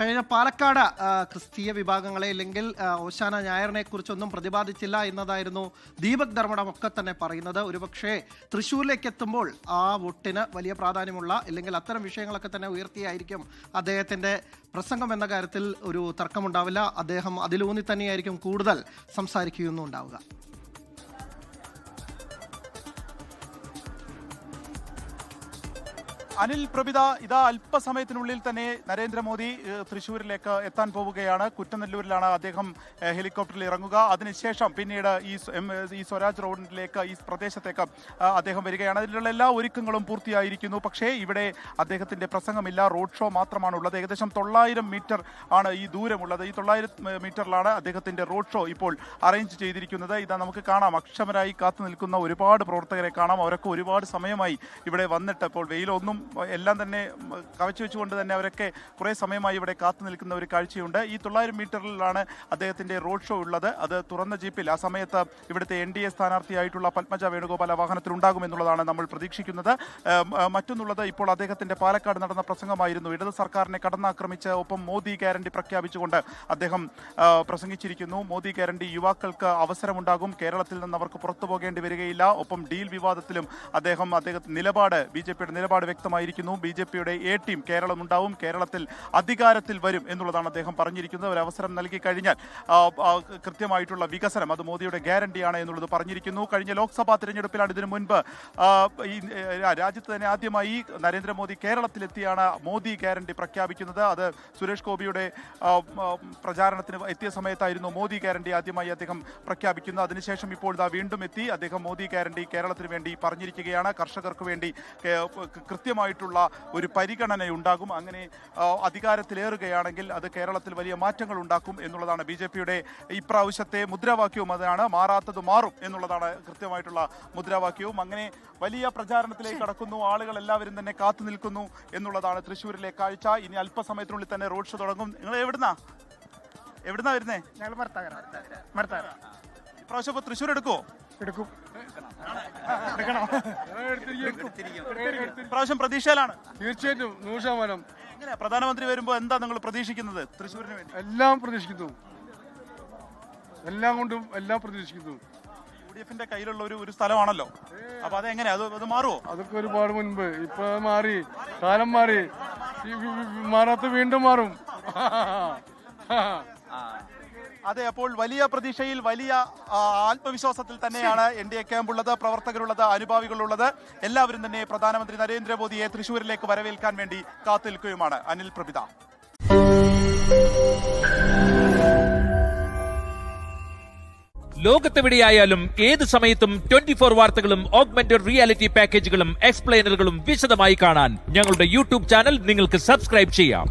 കഴിഞ്ഞ പാലക്കാട് ക്രിസ്തീയ വിഭാഗങ്ങളെ അല്ലെങ്കിൽ ഓശാന ഞായറിനെ കുറിച്ചൊന്നും പ്രതിപാദിച്ചില്ല എന്നതായിരുന്നു ദീപക് ധർമ്മടം ഒക്കെ തന്നെ പറയുന്നത്. ഒരുപക്ഷെ തൃശ്ശൂരിലേക്ക് എത്തുമ്പോൾ ആ വോട്ടിന് വലിയ പ്രാധാന്യമുള്ള അല്ലെങ്കിൽ അത്തരം വിഷയങ്ങളൊക്കെ തന്നെ ഉയർത്തിയായിരിക്കും അദ്ദേഹത്തിന്റെ പ്രസംഗം എന്ന കാര്യത്തിൽ ഒരു തർക്കമുണ്ടാവില്ല. അദ്ദേഹം അതിലൂന്നി തന്നെയായിരിക്കും കൂടുതൽ സംസാരിക്കുകയൊന്നും ഉണ്ടാവുക. അനിൽ പ്രഭിത, ഇതാ അല്പസമയത്തിനുള്ളിൽ തന്നെ നരേന്ദ്രമോദി തൃശ്ശൂരിലേക്ക് എത്താൻ പോവുകയാണ്. കുറ്റനെല്ലൂരിലാണ് അദ്ദേഹം ഹെലികോപ്റ്ററിൽ ഇറങ്ങുക. അതിനുശേഷം പിന്നീട് ഈ സ്വരാജ് റോഡിലേക്ക്, ഈ പ്രദേശത്തേക്ക് അദ്ദേഹം വരികയാണ്. അതിലുള്ള എല്ലാ ഒരുക്കങ്ങളും പൂർത്തിയായിരിക്കുന്നു. പക്ഷേ ഇവിടെ അദ്ദേഹത്തിന്റെ പ്രസംഗമില്ല, റോഡ് ഷോ മാത്രമാണ് ഉള്ളത്. ഏകദേശം 900 മീറ്റർ ആണ് ഈ ദൂരമുള്ളത്. ഈ 900 മീറ്ററിലാണ് അദ്ദേഹത്തിന്റെ റോഡ് ഷോ ഇപ്പോൾ അറേഞ്ച് ചെയ്തിരിക്കുന്നത്. ഇതാ നമുക്ക് കാണാം, അക്ഷമരായി കാത്തു നിൽക്കുന്ന ഒരുപാട് പ്രവർത്തകരെ കാണാം. അവരൊക്കെ ഒരുപാട് സമയമായി ഇവിടെ വന്നിട്ട്, ഇപ്പോൾ വെയിലൊന്നും എല്ലാം തന്നെ കവച്ചു വെച്ചുകൊണ്ട് തന്നെ അവരൊക്കെ കുറേ സമയമായി ഇവിടെ കാത്തു നിൽക്കുന്ന ഒരു കാഴ്ചയുണ്ട്. ഈ 900 മീറ്ററിലാണ് അദ്ദേഹത്തിന്റെ റോഡ് ഷോ ഉള്ളത്. അത് തുറന്ന ജീപ്പിൽ, ആ സമയത്ത് ഇവിടുത്തെ NDA സ്ഥാനാർത്ഥിയായിട്ടുള്ള പത്മജ വേണുഗോപാൽ ആ വാഹനത്തിൽ ഉണ്ടാകുമെന്നുള്ളതാണ് നമ്മൾ പ്രതീക്ഷിക്കുന്നത്. മറ്റൊന്നുള്ളത്, ഇപ്പോൾ അദ്ദേഹത്തിന്റെ പാലക്കാട് നടന്ന പ്രസംഗമായിരുന്നു. ഇടത് സർക്കാരിനെ കടന്നാക്രമിച്ച് ഒപ്പം മോദി ഗ്യാരണ്ടി പ്രഖ്യാപിച്ചുകൊണ്ട് അദ്ദേഹം പ്രസംഗിച്ചിരിക്കുന്നു. മോദി ഗ്യാരണ്ടി യുവാക്കൾക്ക് അവസരമുണ്ടാകും, കേരളത്തിൽ നിന്ന് അവർക്ക് പുറത്തു പോകേണ്ടി വരികയില്ല. ഒപ്പം ഡീൽ വിവാദത്തിലും അദ്ദേഹത്തിന്റെ നിലപാട്, BJPയുടെ നിലപാട് വ്യക്തമായിരിക്കുന്നു. BJPയുടെ A ടീം കേരളം ഉണ്ടാവും, കേരളത്തിൽ അധികാരത്തിൽ വരും എന്നുള്ളതാണ് അദ്ദേഹം പറഞ്ഞിരിക്കുന്നത്. ഒരു അവസരം നൽകി കഴിഞ്ഞാൽ കൃത്യമായിട്ടുള്ള വികസനം, അത് മോദിയുടെ ഗ്യാരണ്ടിയാണ് എന്നുള്ളത് പറഞ്ഞിരിക്കുന്നു. കഴിഞ്ഞ ലോക്സഭാ തിരഞ്ഞെടുപ്പിലാണ് ഇതിനു മുൻപ് ഈ രാജ്യത്ത് തന്നെ ആദ്യമായി നരേന്ദ്രമോദി കേരളത്തിലെത്തിയാണ് മോദി ഗ്യാരണ്ടി പ്രഖ്യാപിക്കുന്നത്. അത് സുരേഷ് ഗോപിയുടെ പ്രചാരണത്തിന് എത്തിയ സമയത്തായിരുന്നു മോദി ഗ്യാരണ്ടി ആദ്യമായി അദ്ദേഹം പ്രഖ്യാപിക്കുന്നത്. അതിനുശേഷം ഇപ്പോൾ വീണ്ടും എത്തി അദ്ദേഹം മോദി ഗ്യാരണ്ടി കേരളത്തിന് വേണ്ടി പറഞ്ഞിരിക്കുകയാണ്. കർഷകർക്ക് വേണ്ടി കൃത്യമായിട്ടുള്ള ഒരു പരിഗണനയുണ്ടാകും. അങ്ങനെ അധികാരത്തിലേറുകയാണെങ്കിൽ അത് കേരളത്തിൽ വലിയ മാറ്റങ്ങൾ ഉണ്ടാക്കും എന്നുള്ളതാണ് BJPയുടെ ഇപ്രാവശ്യത്തെ മുദ്രാവാക്യവും. അതാണ് മാറാത്തത് മാറും എന്നുള്ളതാണ് കൃത്യമായിട്ടുള്ള മുദ്രാവാക്യവും. അങ്ങനെ വലിയ പ്രചാരണത്തിലേക്ക് കടക്കുന്നു. ആളുകൾ എല്ലാവരും തന്നെ കാത്തു നിൽക്കുന്നു എന്നുള്ളതാണ് തൃശ്ശൂരിലെ കാഴ്ച. ഇനി അല്പസമയത്തിനുള്ളിൽ തന്നെ റോഡ് ഷോ തുടങ്ങും. നിങ്ങൾ എവിടുന്നാ വരുന്നേ? ഇപ്രാവശ്യം ഇപ്പൊ തൃശ്ശൂർ എടുക്കുമോ? എടുക്കും. പ്രാവശ്യം പ്രതീക്ഷയിലാണ്. തീർച്ചയായിട്ടും 100%. എങ്ങനെയാ പ്രധാനമന്ത്രി വരുമ്പോ എന്താ നിങ്ങൾ പ്രതീക്ഷിക്കുന്നത് തൃശ്ശൂരിന് വേണ്ടി? എല്ലാം പ്രതീക്ഷിക്കുന്നു, എല്ലാം കൊണ്ടും എല്ലാം പ്രതീക്ഷിക്കുന്നു. UDFന്റെ കയ്യിലുള്ള ഒരു സ്ഥലമാണല്ലോ, അപ്പൊ അതെങ്ങനെയാ, അത് മാറുമോ? അതൊക്കെ ഒരുപാട് മുൻപ്, ഇപ്പൊ മാറി, കാലം മാറി, മാറാത്ത വീണ്ടും മാറും. അതെ, അപ്പോൾ വലിയ പ്രതീക്ഷയിൽ, വലിയ ആത്മവിശ്വാസത്തിൽ തന്നെയാണ് NDA ക്യാമ്പുള്ളത്, പ്രവർത്തകരുള്ളത്, അനുഭാവികളുള്ളത്. എല്ലാവരും തന്നെ പ്രധാനമന്ത്രി നരേന്ദ്രമോദിയെ തൃശ്ശൂരിലേക്ക് വരവേൽക്കാൻ വേണ്ടി കാത്തു നിൽക്കുകയുമാണ്. അനിൽ പ്രഭിത. ലോകത്തെവിടെയായാലും ഏത് സമയത്തും 24 വാർത്തകളും ഓഗ്മെന്റഡ് റിയാലിറ്റി പാക്കേജുകളും എക്സ്പ്ലെയിനറുകളും വിശദമായി കാണാൻ ഞങ്ങളുടെ YouTube ചാനൽ നിങ്ങൾക്ക് സബ്സ്ക്രൈബ് ചെയ്യാം.